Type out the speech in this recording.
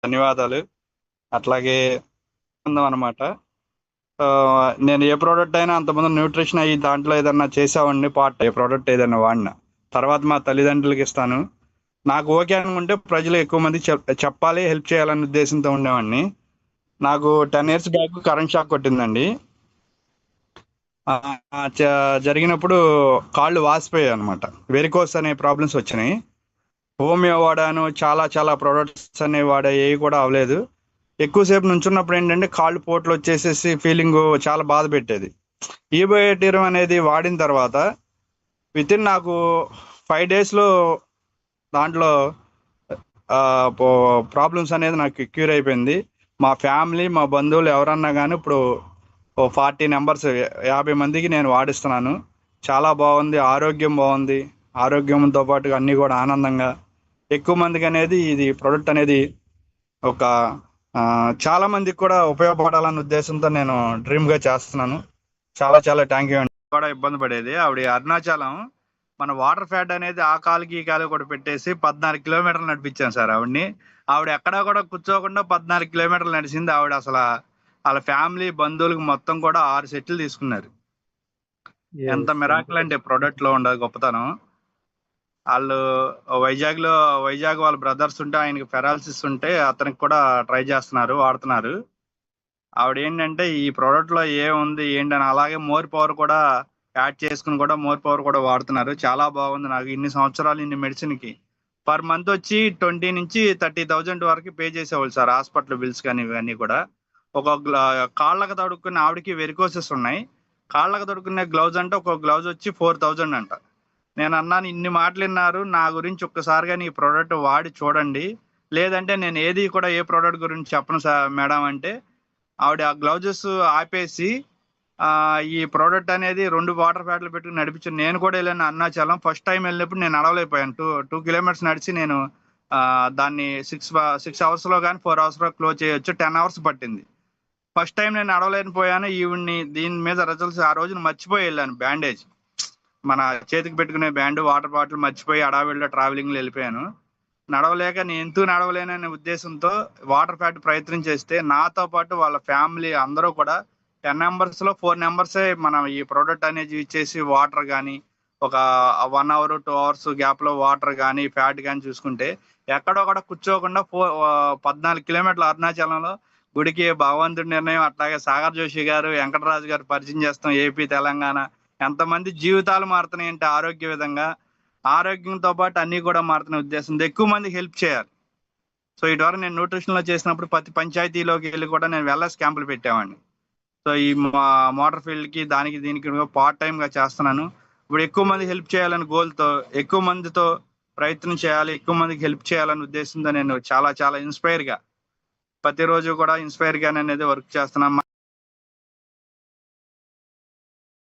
ధన్యవాదాలు. అట్లాగే ఉందనమాట. నేను ఏ ప్రోడక్ట్ అయినా అంతకుముందు న్యూట్రిషన్ అయ్యి దాంట్లో ఏదన్నా చేసావాడిని ఏ ప్రోడక్ట్ ఏదైనా వాడినా. తర్వాత మా తల్లిదండ్రులకి ఇస్తాను. నాకు ఓకే అనుకుంటే ప్రజలు ఎక్కువ మంది చెప్పాలి, హెల్ప్ చేయాలనే ఉద్దేశంతో ఉండేవాడిని. నాకు 10 ఇయర్స్ బ్యాక్ కరెంట్ షాక్ కొట్టిందండి. జరిగినప్పుడు కాళ్ళు వాసిపోయాయి అనమాట. వెరికోస్ అనే ప్రాబ్లమ్స్ వచ్చినాయి. హోమియో వాడాను, చాలా చాలా ప్రోడక్ట్స్ అనేవి వాడా, ఏవి కూడా అవ్వలేదు. ఎక్కువసేపు నుంచున్నప్పుడు ఏంటంటే కాళ్ళు పోట్లు వచ్చేసేసి ఫీలింగ్ చాలా బాధ పెట్టేది. ఈబయోటిరం అనేది వాడిన తర్వాత నాకు 5 డేస్లో దాంట్లో ప్రాబ్లమ్స్ అనేది నాకు క్యూర్ అయిపోయింది. మా ఫ్యామిలీ, మా బంధువులు ఎవరన్నా కానీ ఇప్పుడు 40 మెంబర్స్, 50 మందికి నేను వాడిస్తున్నాను. చాలా బాగుంది, ఆరోగ్యం బాగుంది. ఆరోగ్యంతో పాటు అన్నీ కూడా ఆనందంగా ఎక్కువ మందికి అనేది ఇది ప్రోడక్ట్ అనేది ఒక చాలా మందికి కూడా ఉపయోగపడాలన్న ఉద్దేశంతో నేను డ్రీమ్గా చేస్తున్నాను. చాలా చాలా థ్యాంక్ యూ అండి. కూడా ఇబ్బంది పడేది ఆవిడ అరుణాచలం. మన వాటర్ ఫ్యాట్ అనేది ఆ కాలుకి ఈ కాలు కూడా పెట్టేసి 14 కిలోమీటర్లు నడిపించాను సార్ ఆవిడ్ని. ఆవిడ ఎక్కడా కూడా కూర్చోకుండా 14 కిలోమీటర్లు నడిచింది ఆవిడ. అసలు వాళ్ళ ఫ్యామిలీ బంధువులకు మొత్తం కూడా 6 సెట్లు తీసుకున్నారు. ఎంత మిరాకిల్ అంటే ప్రోడక్ట్ లో ఉండదు గొప్పతనం. వాళ్ళు వైజాగ్ వాళ్ళ బ్రదర్స్ ఉంటే ఆయనకి ఫెరాలసిస్ ఉంటే అతనికి కూడా ట్రై చేస్తున్నారు, వాడుతున్నారు. ఆవిడ ఏంటంటే ఈ ప్రోడక్ట్ లో ఏముంది ఏంటని అలాగే మోర్ పవర్ కూడా యాడ్ చేసుకుని కూడా మోర్ పవర్ కూడా వాడుతున్నారు. చాలా బాగుంది. నాకు ఇన్ని సంవత్సరాలు ఇన్ని మెడిసిన్ కి పర్ మంత్ వచ్చి 20 నుంచి 30,000 వరకు పే చేసేవాళ్ళు సార్, హాస్పిటల్ బిల్స్ కానీ ఇవన్నీ కూడా. ఒక కాళ్ళకు తడుక్కునే ఆవిడకి వెరికోసెస్ ఉన్నాయి. కాళ్ళకు తడుక్కునే గ్లౌజ్ అంటే ఒక గ్లౌజ్ వచ్చి 4,000 అంట. నేను అన్నాను, ఇన్ని మాటలు విన్నారు, నా గురించి ఒక్కసారిగా నీ ప్రోడక్ట్ వాడి చూడండి, లేదంటే నేను ఏది కూడా ఏ ప్రోడక్ట్ గురించి చెప్పను సార్ మేడం అంటే, ఆవిడ ఆ గ్లౌజెస్ ఆపేసి ఈ ప్రోడక్ట్ అనేది 2 వాటర్ ఫ్యాట్లు పెట్టుకుని నడిపించాను. నేను కూడా వెళ్ళాను అరుణాచలం. ఫస్ట్ టైం వెళ్ళినప్పుడు నేను నడవలేకపోయాను. 2 కిలోమీటర్స్ నడిచి నేను దాన్ని 6 అవర్స్లో కానీ 4 అవర్స్లో క్లోజ్ చేయొచ్చు. 10 అవర్స్ పట్టింది. ఫస్ట్ టైం నేను నడవలేకపోయాను. ఈవిడ్ని దీని మీద రిజల్ట్స్ ఆ రోజున మర్చిపోయి వెళ్ళాను. బ్యాండేజ్, మన చేతికి పెట్టుకునే బ్యాండ్, వాటర్ బాటిల్ మర్చిపోయి అడావిడిలో ట్రావెలింగ్లో వెళ్ళిపోయాను. నడవలేక నేను ఎందుకు నడవలేననే ఉద్దేశంతో వాటర్ ఫ్యాట్ ప్రయత్నం చేస్తే నాతో పాటు వాళ్ళ ఫ్యామిలీ అందరూ కూడా 10 మెంబర్స్లో 4 మెంబర్సే మనం ఈ ప్రోడక్ట్ అనేది యూజ్ చేసి వాటర్ కానీ ఒక 1 అవర్ 2 అవర్స్ గ్యాప్లో వాటర్ కానీ ఫ్యాట్ కానీ చూసుకుంటే ఎక్కడొక్కడ కూర్చోకుండా 14 కిలోమీటర్ల అరుణాచలంలో గుడికి భగవంతుడి నిర్ణయం. అట్లాగే సాగర్ జోషి గారు, వెంకటరాజు గారు పరిచయం చేస్తాం. ఏపీ, తెలంగాణ ఎంతమంది జీవితాలు మారుతున్నాయి అంటే ఆరోగ్య విధంగా, ఆరోగ్యంతో పాటు అన్ని కూడా మారుతున్న ఉద్దేశంతో ఎక్కువ మందికి హెల్ప్ చేయాలి. సో ఇటువరకు నేను న్యూట్రిషన్ లో చేసినప్పుడు ప్రతి పంచాయతీలోకి వెళ్ళి కూడా నేను వెల్నెస్ క్యాంపులు పెట్టేవాడిని. సో ఈ మోటార్ ఫీల్డ్ కి దానికి దీనికి పార్ట్ టైం గా చేస్తున్నాను. ఇప్పుడు ఎక్కువ మంది హెల్ప్ చేయాలని గోల్తో, ఎక్కువ మందితో ప్రయత్నం చేయాలి, ఎక్కువ మందికి హెల్ప్ చేయాలనే ఉద్దేశంతో నేను చాలా చాలా ఇన్స్పైర్ గా ప్రతిరోజు కూడా ఇన్స్పైర్ గా అనేది వర్క్ చేస్తున్నాను.